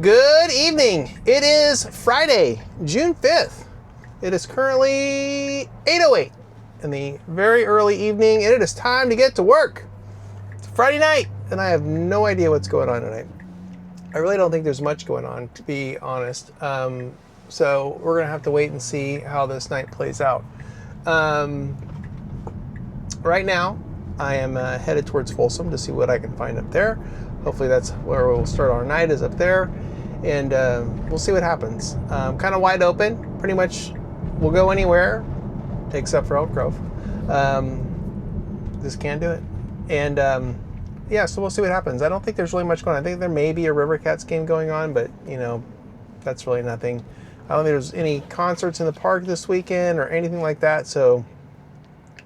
Good evening. It is Friday, June 5th. It is currently 8:08 in the very early evening, and it is time to get to work. It's Friday night, and I have no idea what's going on tonight. I really don't think there's much going on, to be honest. So we're going to have to wait and see how this night plays out. Right now, I am headed towards Folsom to see what I can find up there. Hopefully that's where we'll start our night, is up there. And we'll see what happens. Kind of wide open. Pretty much we'll go anywhere except for Elk Grove. Just can't do it. And yeah, so we'll see what happens. I don't think there's really much going on. I think there may be a River Cats game going on, but you know, that's really nothing. I don't think there's any concerts in the park this weekend or anything like that, so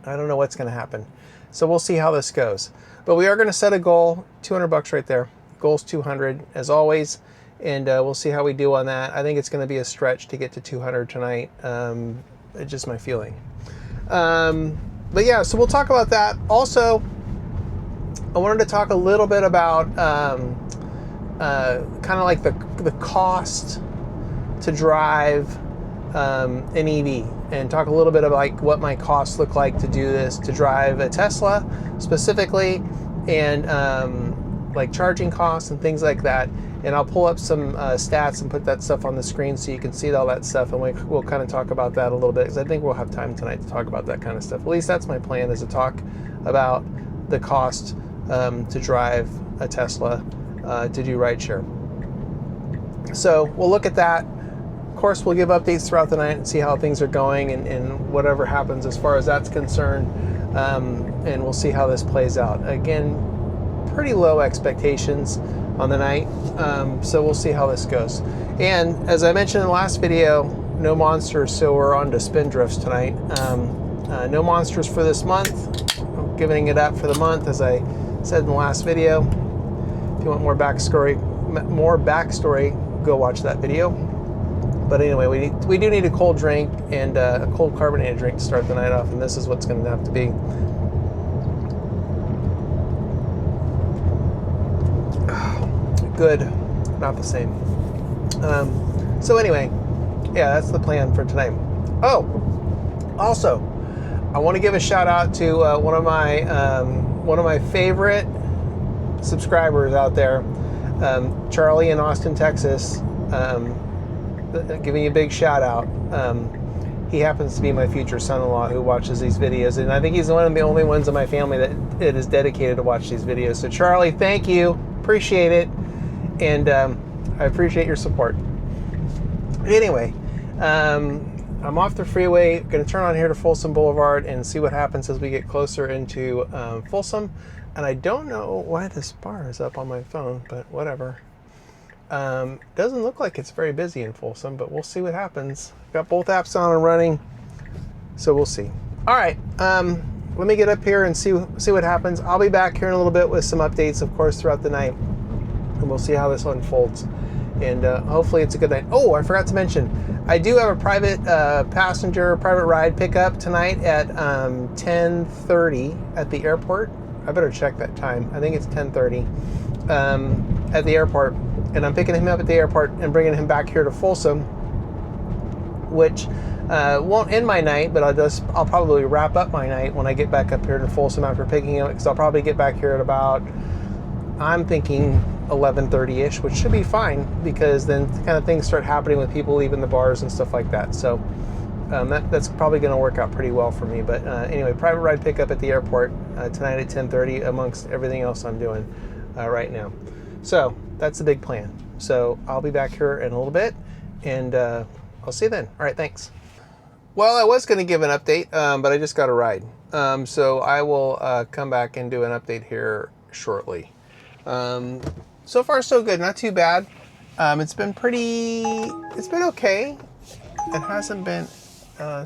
I don't know what's going to happen. So we'll see how this goes. But we are going to set a goal, $200 right there. Goal's 200 as always, and we'll see how we do on that. I think it's going to be a stretch to get to 200 tonight. It's just my feeling. But yeah, so we'll talk about that. Also, I wanted to talk a little bit about kind of like the cost to drive an EV, and talk a little bit about like what my costs look like to do this, to drive a Tesla specifically, and like charging costs and things like that. And I'll pull up some stats and put that stuff on the screen so you can see all that stuff, and we'll kind of talk about that a little bit, because I think we'll have time tonight to talk about that kind of stuff. At least that's my plan, is to talk about the cost to drive a Tesla to do rideshare. So we'll look at that. Of course, we'll give updates throughout the night and see how things are going, and whatever happens as far as that's concerned. And we'll see how this plays out. Again, pretty low expectations on the night. So we'll see how this goes. And as I mentioned in the last video, no monsters, so we're on to Spindrifts tonight. No monsters for this month. I'm giving it up for the month, as I said in the last video. If you want more backstory, go watch that video. But anyway, we do need a cold drink, and a cold carbonated drink to start the night off, and this is what's going to have to be. Good, not the same. So anyway, yeah, that's the plan for tonight. Oh, also, I want to give a shout out to one of my favorite subscribers out there, Charlie in Austin, Texas. Giving you a big shout out. He happens to be my future son-in-law who watches these videos, and I think he's one of the only ones in my family that is dedicated to watch these videos. So Charlie, thank you, appreciate it, and I appreciate your support. Anyway, I'm off the freeway, going to turn on here to Folsom Boulevard and see what happens as we get closer into Folsom. And I don't know why this bar is up on my phone, but whatever. Doesn't look like it's very busy in Folsom, but we'll see what happens. Got both apps on and running, so we'll see. All right, let me get up here and see what happens. I'll be back here in a little bit with some updates, of course, throughout the night, and we'll see how this unfolds. And hopefully it's a good night. Oh, I forgot to mention, I do have a private private ride pickup tonight at 10:30 at the airport. I better check that time. I think it's 10:30 at the airport. And I'm picking him up at the airport and bringing him back here to Folsom, which won't end my night, but I'll probably wrap up my night when I get back up here to Folsom after picking him up, because I'll probably get back here at about, I'm thinking 11:30ish, which should be fine, because then kind of things start happening with people leaving the bars and stuff like that. So that's probably going to work out pretty well for me. But anyway, private ride pickup at the airport tonight at 10:30, amongst everything else I'm doing right now. So that's the big plan. So I'll be back here in a little bit, and I'll see you then. All right, thanks. Well, I was going to give an update, but I just got a ride. So I will come back and do an update here shortly. So far, so good. Not too bad. It's been okay. It hasn't been,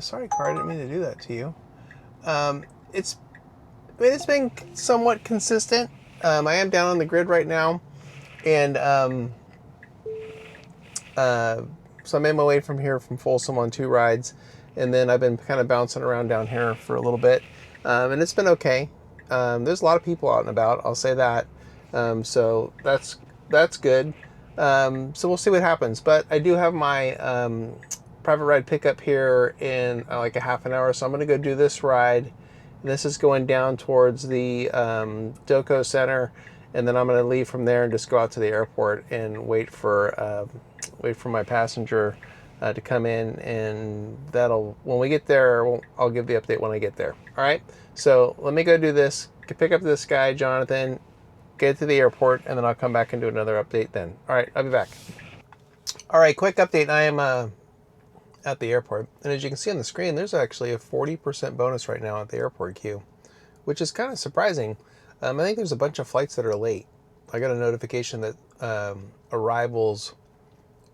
sorry, car, I didn't mean to do that to you. It's been somewhat consistent. I am down on the grid right now. And so I made my way from Folsom on 2 rides, and then I've been kind of bouncing around down here for a little bit, and it's been okay. There's a lot of people out and about, I'll say that. So that's good. So we'll see what happens. But I do have my private ride pickup here in like a half an hour, so I'm going to go do this ride. And this is going down towards the Doco Center, and then I'm going to leave from there and just go out to the airport and wait for my passenger to come in, and when we get there, I'll give the update when I get there. All right. So let me go do this. Pick up this guy, Jonathan, get to the airport, and then I'll come back and do another update then. All right, I'll be back. All right, quick update. I am at the airport, and as you can see on the screen, there's actually a 40% bonus right now at the airport queue, which is kind of surprising. I think there's a bunch of flights that are late. I got a notification that arrivals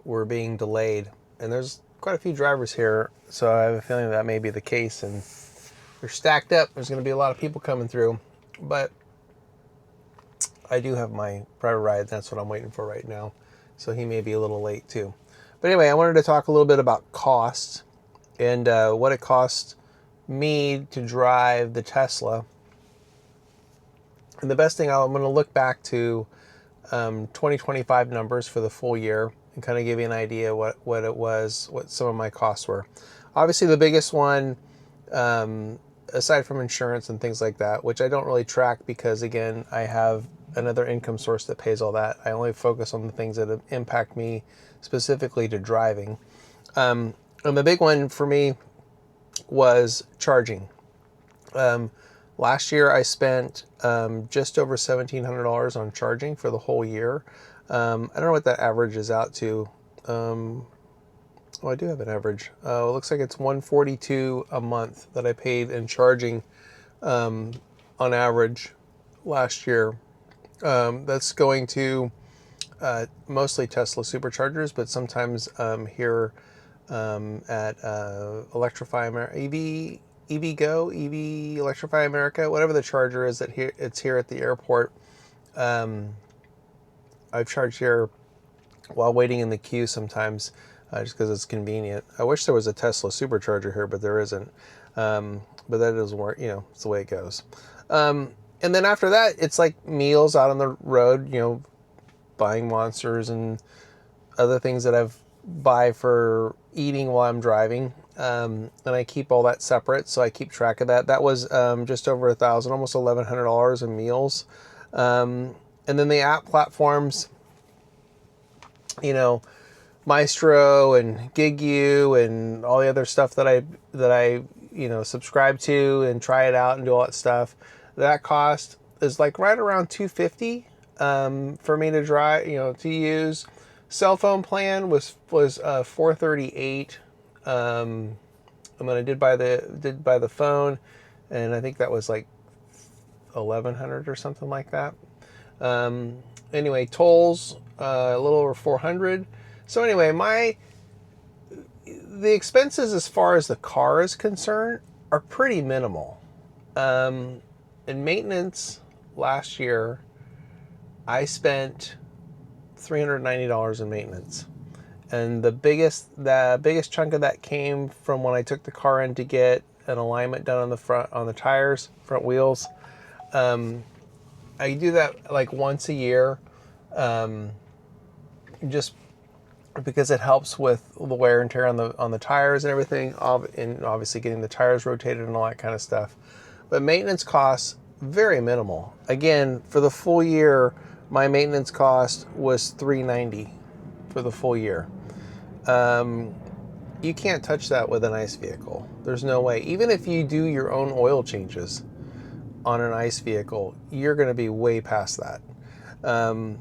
were being delayed, and there's quite a few drivers here, so I have a feeling that may be the case, and they're stacked up. There's going to be a lot of people coming through, but I do have my private ride. That's what I'm waiting for right now, so he may be a little late too. But anyway, I wanted to talk a little bit about cost and what it cost me to drive the Tesla. And the best thing, I'm going to look back to 2025 numbers for the full year and kind of give you an idea what it was, what some of my costs were. Obviously, the biggest one, aside from insurance and things like that, which I don't really track because, again, I have another income source that pays all that. I only focus on the things that impact me specifically to driving. And the big one for me was charging. Last year I spent just over $1,700 on charging for the whole year. I don't know what that average is out to. Oh, I do have an average. It looks like it's $142 a month that I paid in charging on average last year. That's going to mostly Tesla superchargers, but sometimes here at Electrify America, EV Electrify America, whatever the charger is that it's here at the airport. I've charged here while waiting in the queue sometimes, just because it's convenient. I wish there was a Tesla supercharger here, but there isn't. But that doesn't work. It's the way it goes. And then after that, it's like meals out on the road, buying Monsters and other things that I've buy for eating while I'm driving. And I keep all that separate, so I keep track of that. That was just over $1,000, almost $1,100 in meals. And then the app platforms, Mystro and GigU and all the other stuff that I subscribe to and try it out and do all that stuff. That cost is like right around $250 for me to drive, to use. Cell phone plan was $438. And then I did buy the phone, and I think that was like $1,100 or something like that. Anyway, tolls a little over $400. So anyway, the expenses as far as the car is concerned are pretty minimal. In maintenance last year, I spent $390 in maintenance. And the biggest chunk of that came from when I took the car in to get an alignment done on the front wheels. I do that like once a year, just because it helps with the wear and tear on the tires and everything, and obviously getting the tires rotated and all that kind of stuff. But maintenance costs very minimal. Again, for the full year, my maintenance cost was $390 for the full year. You can't touch that with an ICE vehicle. There's no way. Even if you do your own oil changes on an ICE vehicle, you're going to be way past that. And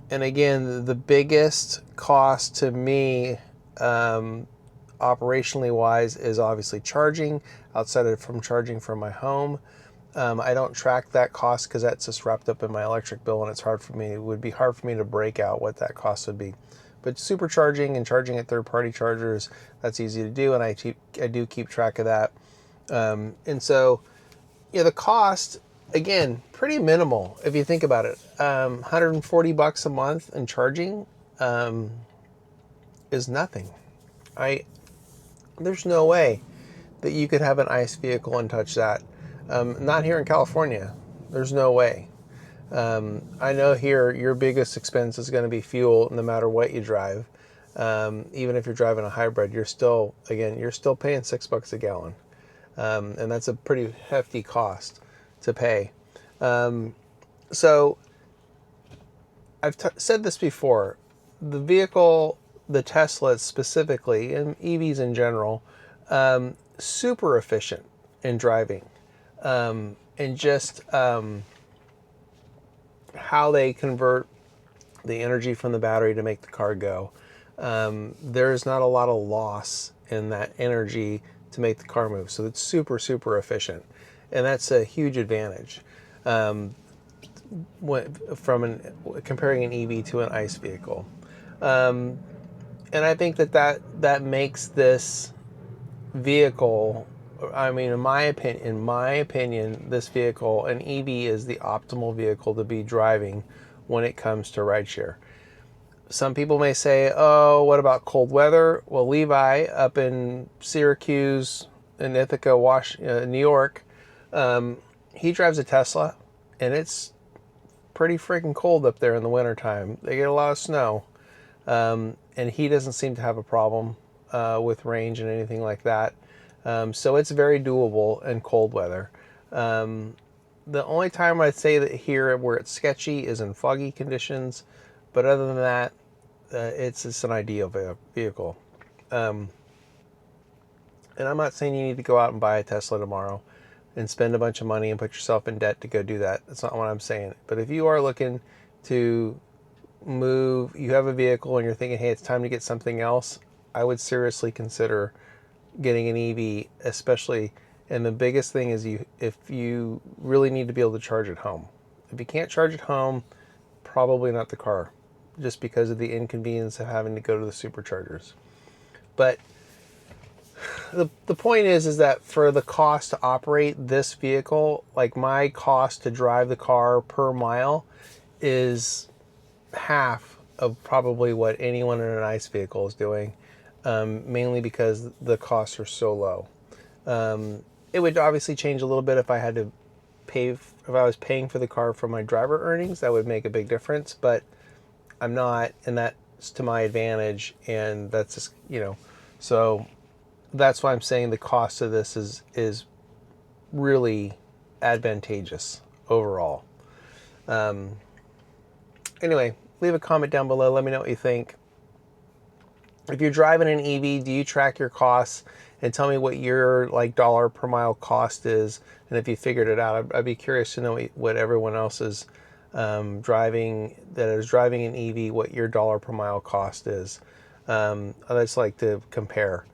again, the biggest cost to me, operationally wise, is obviously charging, outside from charging from my home. I don't track that cost because that's just wrapped up in my electric bill, and it would be hard for me to break out what that cost would be. But supercharging and charging at third-party chargers, that's easy to do, and I do keep track of that. And so, the cost, again, pretty minimal if you think about it. $140 a month in charging is nothing. There's no way that you could have an ICE vehicle and touch that. Not here in California. There's no way. I know here your biggest expense is going to be fuel no matter what you drive. Even if you're driving a hybrid, you're still paying $6 a gallon. And that's a pretty hefty cost to pay. So I've said this before, the vehicle, the Tesla specifically, and EVs in general, super efficient in driving. And just how they convert the energy from the battery to make the car go. There's not a lot of loss in that energy to make the car move. So it's super, super efficient. And that's a huge advantage comparing an EV to an ICE vehicle. And I think that makes this vehicle, I mean, in my opinion, this vehicle, an EV, is the optimal vehicle to be driving when it comes to rideshare. Some people may say, oh, what about cold weather? Well, Levi up in Syracuse, in Ithaca, New York, he drives a Tesla, and it's pretty freaking cold up there in the wintertime. They get a lot of snow, and he doesn't seem to have a problem with range and anything like that. So it's very doable in cold weather. The only time I'd say that here where it's sketchy is in foggy conditions, but other than that, it's an ideal vehicle. And I'm not saying you need to go out and buy a Tesla tomorrow and spend a bunch of money and put yourself in debt to go do that. That's not what I'm saying. But if you are looking to move, you have a vehicle and you're thinking, hey, it's time to get something else, I would seriously consider getting an EV, especially. And the biggest thing is if you really need to be able to charge at home. If you can't charge at home, probably not the car, just because of the inconvenience of having to go to the superchargers. But the point is that for the cost to operate this vehicle, like my cost to drive the car per mile is half of probably what anyone in an ICE vehicle is doing, mainly because the costs are so low. It would obviously change a little bit if I had to if I was paying for the car from my driver earnings. That would make a big difference, but I'm not, and that's to my advantage, and that's just, so that's why I'm saying the cost of this is really advantageous overall. Anyway, leave a comment down below. Let me know what you think. If you're driving an EV, do you track your costs? And tell me what your dollar per mile cost is. And if you figured it out, I'd be curious to know what everyone else is driving an EV, what your dollar per mile cost is. I'd just like to compare.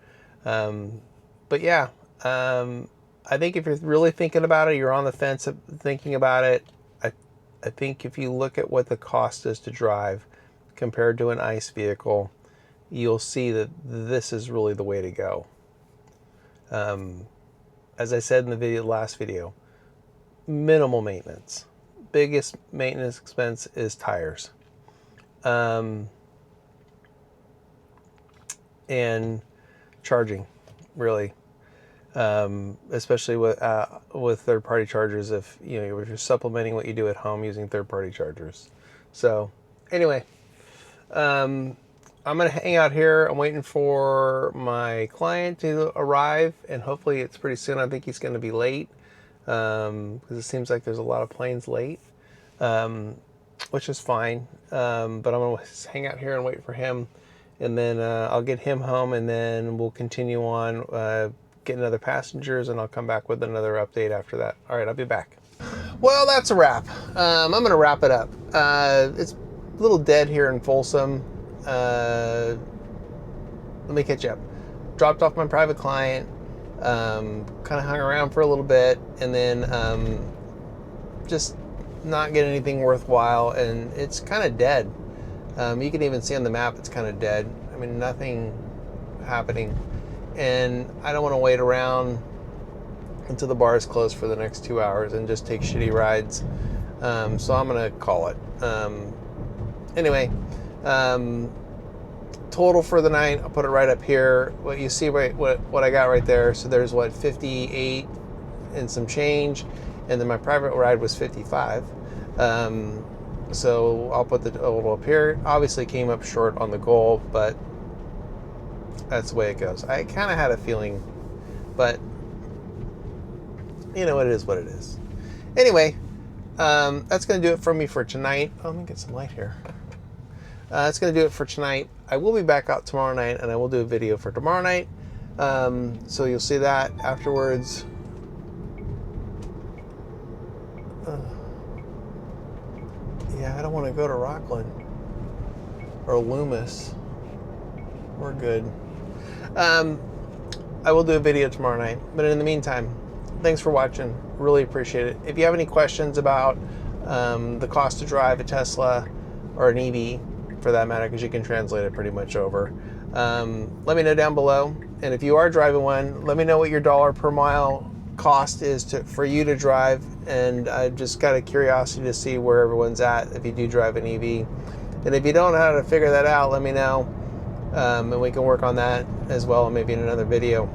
But yeah, I think if you're really thinking about it, you're on the fence of thinking about it, I think if you look at what the cost is to drive compared to an ICE vehicle, you'll see that this is really the way to go. As I said in the last video, minimal maintenance. Biggest maintenance expense is tires. And charging, really. Especially with third-party chargers, if you're supplementing what you do at home using third-party chargers. So anyway, I'm going to hang out here. I'm waiting for my client to arrive, and hopefully it's pretty soon. I think he's going to be late because it seems like there's a lot of planes late, which is fine. But I'm going to hang out here and wait for him, and then I'll get him home, and then we'll continue on, getting other passengers, and I'll come back with another update after that. All right, I'll be back. Well, that's a wrap. I'm going to wrap it up. It's a little dead here in Folsom. Let me catch up. Dropped off my private client, kind of hung around for a little bit, and then just not get anything worthwhile, and it's kind of dead. You can even see on the map it's kind of dead. I mean, nothing happening, and I don't want to wait around until the bar is closed for the next 2 hours and just take shitty rides. So I'm gonna call it. Anyway, total for the night, I'll put it right up here. What you see, what I got right there. So there's 58 and some change, and then my private ride was 55. So I'll put the total up here. Obviously came up short on the goal, but that's the way it goes. I kind of had a feeling, but you know, it is what it is. Anyway, that's going to do it for me for tonight. Oh, let me get some light here. That's going to do it for tonight. I will be back out tomorrow night, and I will do a video for tomorrow night. So you'll see that afterwards. Yeah, I don't want to go to Rockland or Loomis. We're good. I will do a video tomorrow night, but in the meantime, thanks for watching. Really appreciate it. If you have any questions about the cost to drive a Tesla or an EV, for that matter, because you can translate it pretty much over, let me know down below. And if you are driving one, let me know what your dollar per mile cost is for you to drive. And I've just got a curiosity to see where everyone's at if you do drive an EV. And if you don't know how to figure that out, let me know, and we can work on that as well, maybe in another video.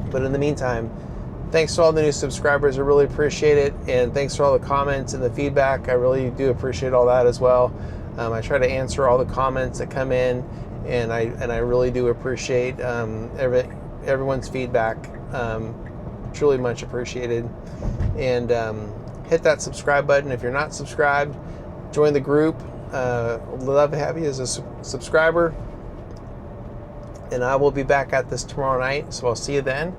But in the meantime, thanks to all the new subscribers. I really appreciate it. And thanks for all the comments and the feedback. I really do appreciate all that as well. I try to answer all the comments that come in, and I really do appreciate everyone's feedback. Truly much appreciated. And hit that subscribe button if you're not subscribed. Join the group. Love to have you as a subscriber. And I will be back at this tomorrow night, so I'll see you then.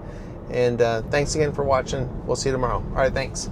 And thanks again for watching. We'll see you tomorrow. All right, thanks.